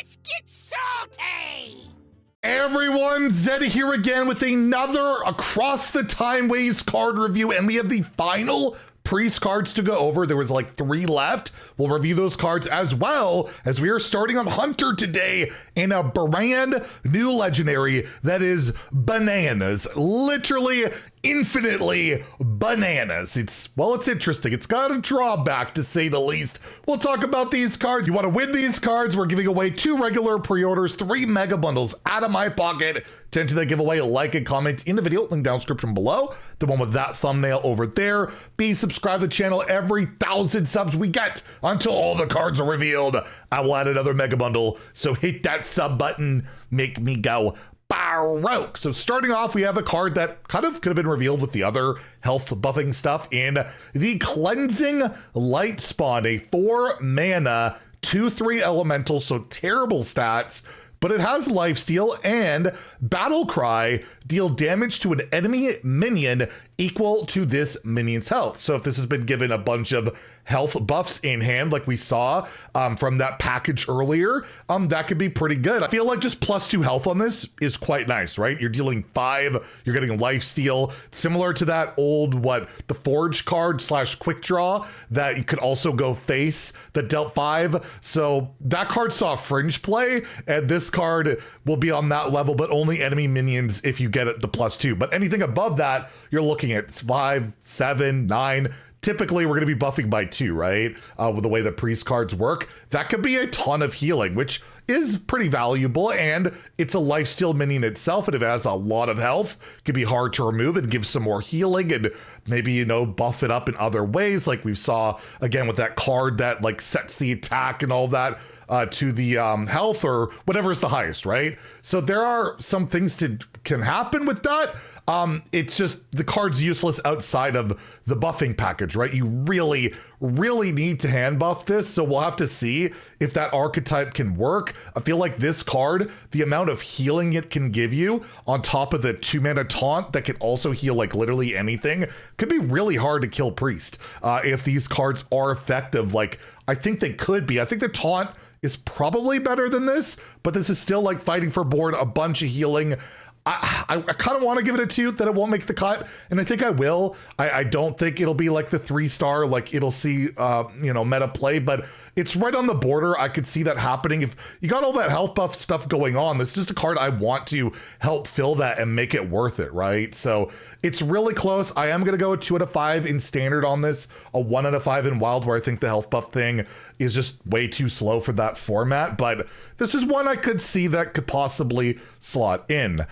Let's get salty! Everyone, Zeddy here again with another Across the Timeways card review, and we have the final priest cards to go over. There was like 3 left. We'll review those cards as well as we are starting on Hunter today in a brand new legendary that is bananas. Literally infinitely bananas. It's interesting. It's got a drawback to say the least. We'll talk about these cards. You want to win these cards? We're giving away 2 regular pre-orders, 3 mega bundles out of my pocket. To enter the giveaway, like and comment in the video, link down description below. The one with that thumbnail over there. Be subscribed to the channel. Every 1,000 subs we get until all the cards are revealed, I will add another mega bundle. So hit that sub button, make me go baroque. So starting off, we have a card that kind of could have been revealed with the other health buffing stuff in the Cleansing Light Spawn, a 4 mana 2/3 elemental, so terrible stats, but it has lifesteal and battle cry, deal damage to an enemy minion equal to this minion's health. So if this has been given a bunch of health buffs in hand, like we saw from that package earlier, that could be pretty good. I feel like just +2 health on this is quite nice, right? You're dealing 5, you're getting lifesteal, similar to that old, the Forge card / quick draw that you could also go face that dealt 5. So that card saw fringe play, and this card will be on that level, but only enemy minions if you get it the +2. But anything above that, you're looking at 5, 7, 9. Typically, we're going to be buffing by 2, right? With the way the priest cards work. That could be a ton of healing, which is pretty valuable, and it's a lifesteal minion itself, and if it has a lot of health, it can be hard to remove and give some more healing, and maybe, you know, buff it up in other ways, like we saw, again, with that card that, like, sets the attack and all that to the health, or whatever is the highest, right? So there are some things can happen with that. It's just the card's useless outside of the buffing package, right? You really, really need to hand buff this, so we'll have to see if that archetype can work. I feel like this card, the amount of healing it can give you on top of the 2 mana taunt that can also heal like literally anything, could be really hard to kill priest if these cards are effective. Like, I think they could be. I think the taunt is probably better than this, but this is still like fighting for board, a bunch of healing. I kind of want to give it a 2, that it won't make the cut, and I think I will. I don't think it'll be like the 3-star, like it'll see, you know, meta play, but it's right on the border. I could see that happening. If you got all that health buff stuff going on, this is just a card I want to help fill that and make it worth it, right? So it's really close. I am going to go a 2 out of 5 in standard on this, a 1 out of 5 in wild, where I think the health buff thing is just way too slow for that format, but this is one I could see that could possibly slot in.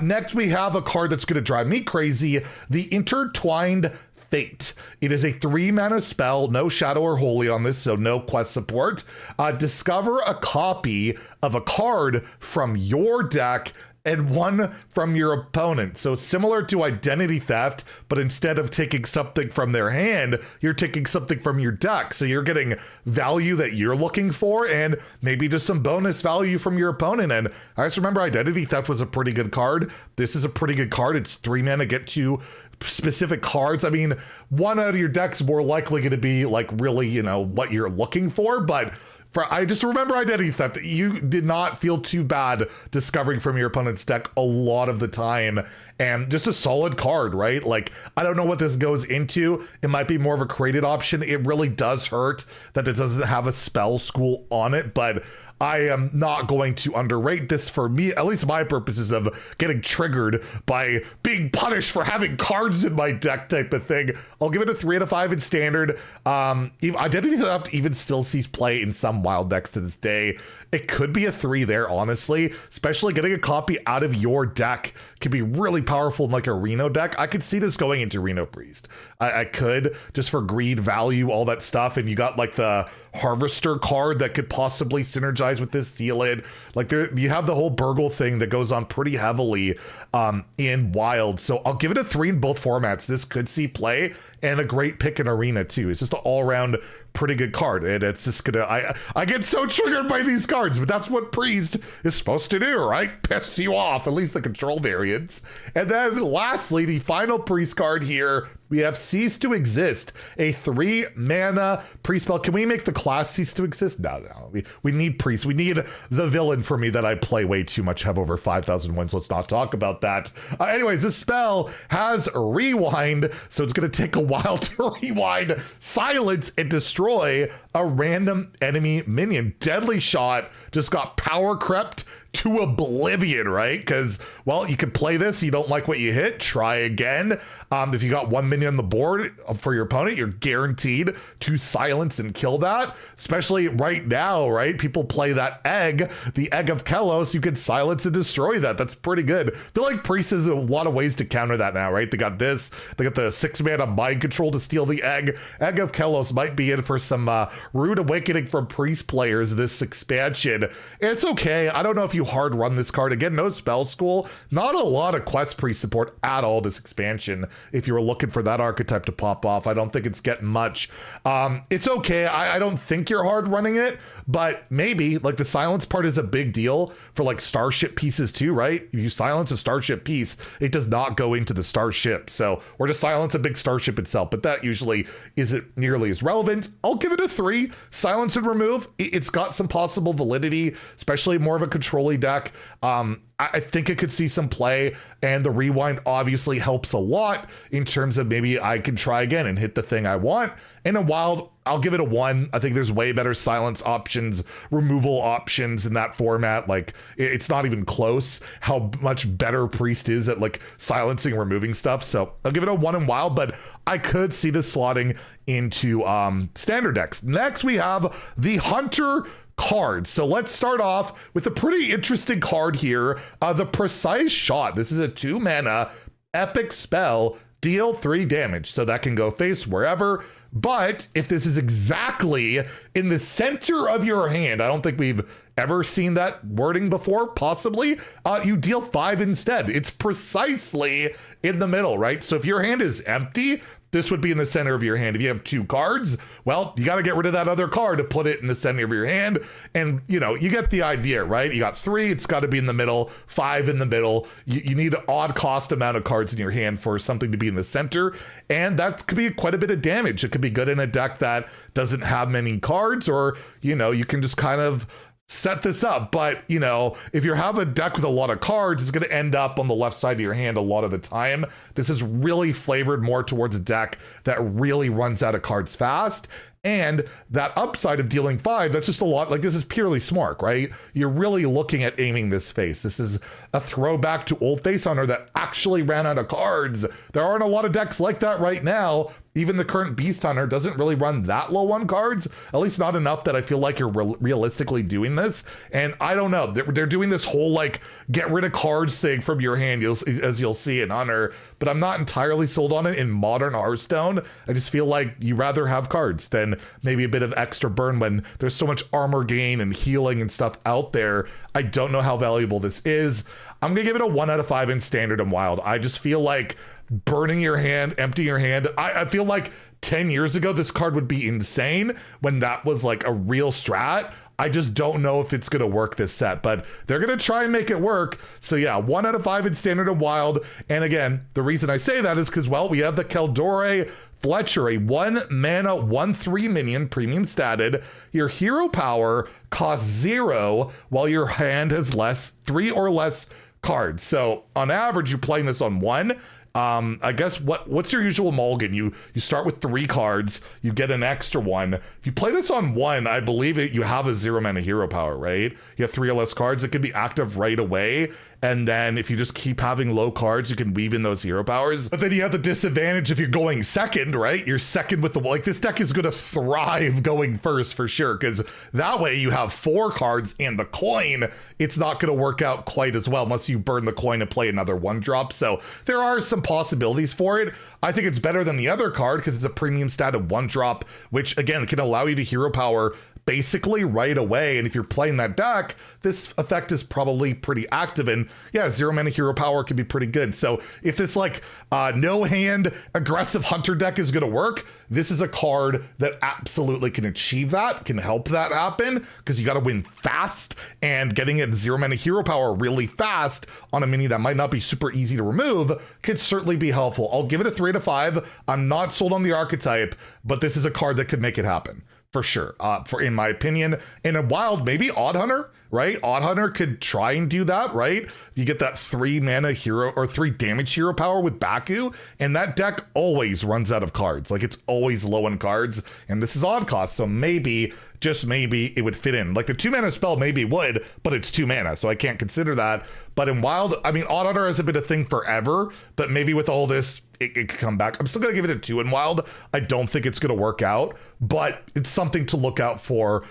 Next, we have a card that's going to drive me crazy, the Intertwined Fate. It is a 3 mana spell, no shadow or holy on this, so no quest support. Discover a copy of a card from your deck and 1 from your opponent. So similar to Identity Theft, but instead of taking something from their hand, you're taking something from your deck. So you're getting value that you're looking for, and maybe just some bonus value from your opponent. And I just remember Identity Theft was a pretty good card. This is a pretty good card. It's 3 mana, get 2 specific cards. I mean, 1 out of your deck's more likely going to be like really, you know, what you're looking for, but I just remember Identity Theft. You did not feel too bad discovering from your opponent's deck a lot of the time, and just a solid card, right? Like, I don't know what this goes into. It might be more of a created option. It really does hurt that it doesn't have a spell school on it, but I am not going to underrate this for me, at least my purposes of getting triggered by being punished for having cards in my deck type of thing. I'll give it a 3 out of 5 in standard. Identity Theft even still sees play in some wild decks to this day. It could be a 3 there, honestly, especially getting a copy out of your deck can be really powerful in like a Reno deck. I could see this going into Reno Priest. I could, just for greed, value, all that stuff, and you got like the Harvester card that could possibly synergize with this, seal it. Like, you have the whole Burgle thing that goes on pretty heavily in wild. So I'll give it a 3 in both formats. This could see play, and a great pick in Arena too. It's just an all-around pretty good card, and it's just gonna, I get so triggered by these cards, but that's what Priest is supposed to do, right? Piss you off, at least the control variants. And then lastly, the final Priest card here, we have Cease to Exist, a 3-mana Priest spell. Can we make the class Cease to Exist? No. We need Priest. We need the villain for me that I play way too much, have over 5,000 wins. Let's not talk about that. Anyways, this spell has Rewind, so it's going to take a while to rewind, silence, and destroy a random enemy minion. Deadly Shot just got power crept to oblivion, right? Because, well, you could play this, you don't like what you hit, try again. If you got 1 minion on the board for your opponent, you're guaranteed to silence and kill that. Especially right now, right? People play that egg, the Egg of Kelos, you could silence and destroy that. That's pretty good. I feel like Priest has a lot of ways to counter that now, right? They got this, they got the 6-mana Mind Control to steal the egg. Egg of Kelos might be in for some rude awakening from Priest players this expansion. It's okay. I don't know if you hard run this card. Again, no spell school, not a lot of quest Priest support at all this expansion. If you were looking for that archetype to pop off, I don't think it's getting much. It's okay. I don't think you're hard running it, but maybe, like, the silence part is a big deal for like starship pieces too, right? If you silence a starship piece, it does not go into the starship. So, or just silence a big starship itself, but that usually isn't nearly as relevant. I'll give it a 3. Silence and remove. It's got some possible validity, especially more of a control-y deck. I think it could see some play, and the rewind obviously helps a lot in terms of maybe I can try again and hit the thing I want. In a wild, I'll give it a 1. I think there's way better silence options, removal options in that format. Like, it's not even close how much better Priest is at like silencing, removing stuff. So I'll give it a 1 in wild, but I could see this slotting into standard decks. Next, we have the Hunter card. So let's start off with a pretty interesting card here. The Precise Shot. This is a 2-mana epic spell, deal 3 damage. So that can go face wherever. But if this is exactly in the center of your hand, I don't think we've ever seen that wording before, possibly, you deal 5 instead. It's precisely in the middle, right? So if your hand is empty, this would be in the center of your hand. If you have 2 cards, well, you got to get rid of that other card to put it in the center of your hand. And, you know, you get the idea, right? You got 3, it's got to be in the middle, 5 in the middle. You need an odd cost amount of cards in your hand for something to be in the center. And that could be quite a bit of damage. It could be good in a deck that doesn't have many cards, or, you know, you can just kind of set this up. But, you know, if you have a deck with a lot of cards, it's going to end up on the left side of your hand a lot of the time. This is really flavored more towards a deck that really runs out of cards fast. And that upside of dealing 5, that's just a lot. Like, this is purely smart, right? You're really looking at aiming this face. This is a throwback to old Face Hunter that actually ran out of cards. There aren't a lot of decks like that right now. Even the current Beast Hunter doesn't really run that low on cards, at least not enough that I feel like you're realistically doing this. And I don't know, they're doing this whole like get rid of cards thing from your hand, as you'll see in Hunter, but I'm not entirely sold on it in modern Hearthstone. I just feel like you rather have cards than maybe a bit of extra burn when there's so much armor gain and healing and stuff out there. I don't know how valuable this is. I'm gonna give it a 1 out of 5 in standard and wild. I just feel like burning your hand, emptying your hand. I feel like 10 years ago, this card would be insane when that was like a real strat. I just don't know if it's going to work this set, but they're going to try and make it work. So yeah, 1 out of 5 in standard and wild. And again, the reason I say that is because, well, we have the Keldore Fletcher, a 1-mana 1/3 minion, premium statted. Your hero power costs 0 while your hand has 3 or less cards. So on average, you're playing this on 1. I guess what's your usual mulligan? You start with 3 cards, you get an extra 1. If you play this on 1, I believe you have a 0-mana hero power, right? You have 3 or less cards, it can be active right away. And then if you just keep having low cards, you can weave in those hero powers. But then you have the disadvantage if you're going second, right? You're second with like, this deck is going to thrive going first for sure, because that way you have 4 cards and the coin. It's not going to work out quite as well unless you burn the coin and play another 1-drop. So there are some possibilities for it. I think it's better than the other card because it's a premium stat of 1-drop, which again can allow you to hero power basically right away. And if you're playing that deck, this effect is probably pretty active. And yeah, 0 mana hero power can be pretty good. So if this like no hand aggressive hunter deck is going to work, this is a card that absolutely can achieve that, can help that happen, because you got to win fast, and getting it 0 mana hero power really fast on a mini that might not be super easy to remove could certainly be helpful. I'll give it a 3 out of 5. I'm not sold on the archetype, but this is a card that could make it happen. For sure, in my opinion. In a wild, maybe Odd Hunter, right? Odd Hunter could try and do that, right? You get that 3 mana hero or 3 damage hero power with Baku, and that deck always runs out of cards. Like, it's always low in cards, and this is odd cost, so maybe, just maybe, it would fit in. Like, the 2 mana spell maybe would, but it's 2 mana, so I can't consider that. But in wild, I mean, Odd Hunter hasn't been a thing forever, but maybe with all this, it could come back. I'm still gonna give it a 2 in wild. I don't think it's gonna work out, but it's something to look out for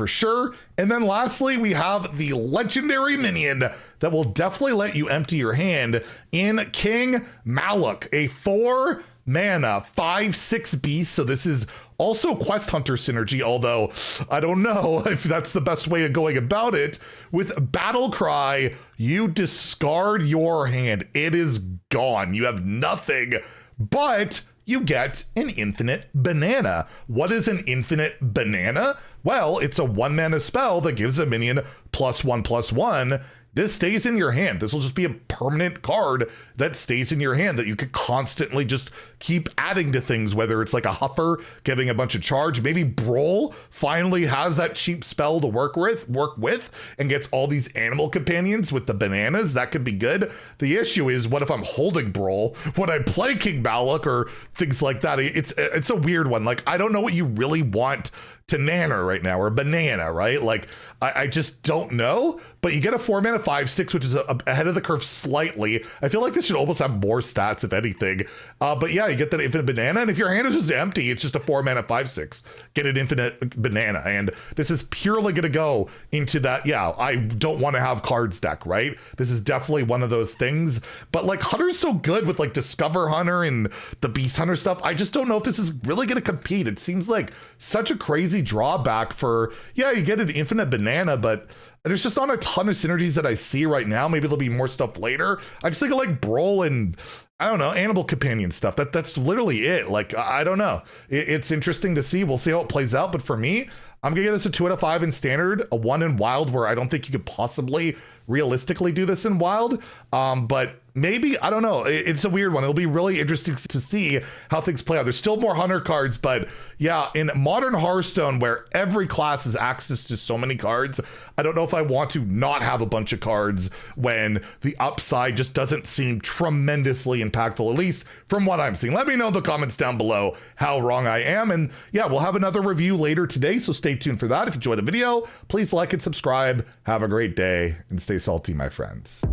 sure. And then lastly, we have the legendary minion that will definitely let you empty your hand in King Malak, a 4 mana 5/6 beast. So this is also Quest Hunter synergy, although I don't know if that's the best way of going about it. With Battle Cry, you discard your hand. It is gone. You have nothing, but you get an infinite banana. What is an infinite banana? Well, it's a 1 mana spell that gives a minion +1/+1. This stays in your hand. This will just be a permanent card that stays in your hand that you could constantly just keep adding to things, whether it's like a Huffer giving a bunch of charge. Maybe Brawl finally has that cheap spell to work with and gets all these animal companions with the bananas. That could be good. The issue is, what if I'm holding Brawl when I play King Malak or things like that? It's a weird one. Like, I don't know what you really want to nana right now, or banana, right? Like, I just don't know, but you get a 4 mana 5/6, which is ahead of the curve slightly. I feel like this should almost have more stats, if anything. But yeah, you get that infinite banana, and if your hand is just empty, it's just a 4 mana 5/6. Get an infinite banana, and this is purely gonna go into that, yeah, I don't want to have cards deck, right? This is definitely one of those things, but like, Hunter's so good with like Discover Hunter and the Beast Hunter stuff. I just don't know if this is really gonna compete. It seems like such a crazy drawback for, yeah, you get an infinite banana, but there's just not a ton of synergies that I see right now. Maybe there'll be more stuff later. I just think of like Brawl and, I don't know, Animal Companion stuff. That's literally it. Like, I don't know. It's interesting to see. We'll see how it plays out. But for me, I'm gonna give this a 2 out of 5 in standard, a 1 in wild, where I don't think you could possibly realistically do this in wild. But maybe, I don't know. It's a weird one. It'll be really interesting to see how things play out. There's still more Hunter cards, but yeah, in modern Hearthstone, where every class has access to so many cards, I don't know if I want to not have a bunch of cards when the upside just doesn't seem tremendously impactful, at least from what I'm seeing. Let me know in the comments down below how wrong I am. And yeah, we'll have another review later today, so stay tuned for that. If you enjoyed the video, please like and subscribe. Have a great day and stay salty, my friends.